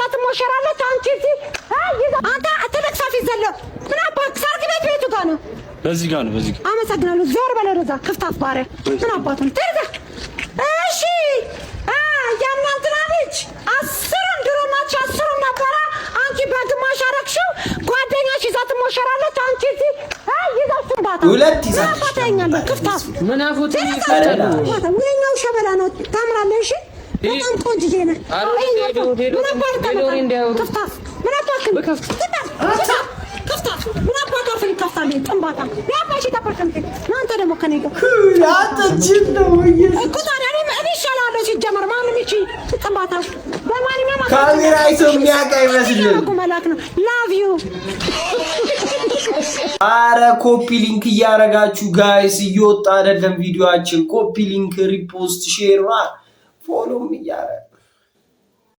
ይዛት ሞሸራለች አንቺ አንተ አትለቅሳፊ ዘለ ምን አባክ ሰርግ ቤት ጋር ነው በዚህ ጋር ነው በዚህ ጋር አመሰግናለሁ ዞር በለ ወደዛ ክፍታፍ ባሪያ ምን አባቱን ትርዛ እሺ ያናንትና ልጅ አስሩን ድሮማች አስሩን ነበረ አንቺ በግማሽ አረክሽው ጓደኛሽ ይዛት ሞሸራለች አንቺ ይዛት ባታ ሁለት ይዛት ባታኛለ ክፍታፍ ምን አፎት ይፈታሉ ወይኛው ሸበላ ነው ታምራለሽ በጣም ቆንጆ ነህ ምን አባክ እንደው ክፍታፍ ምን አባክ በከፍት ክፍታፍ ምን አባክ አፍን ከፍታለኝ ጥንባታ ያባሽ ተፈርተምት ማንተ ደግሞ ከኔ ጋር ያንተችን ነው እኮ ታዲያ እኔ ይሻላል ሲጀመር ማንም እቺ ጥንባታ በማንኛውም ካሜራ ይዞ የሚያውቅ አይመስልም መላክ ነው ላቭ ዩ አረ ኮፒ ሊንክ እያረጋችሁ ጋይስ እየወጣ አይደለም ቪዲዮአችን ኮፒ ሊንክ ሪፖስት ሼር ፎሎም እያረጋችሁ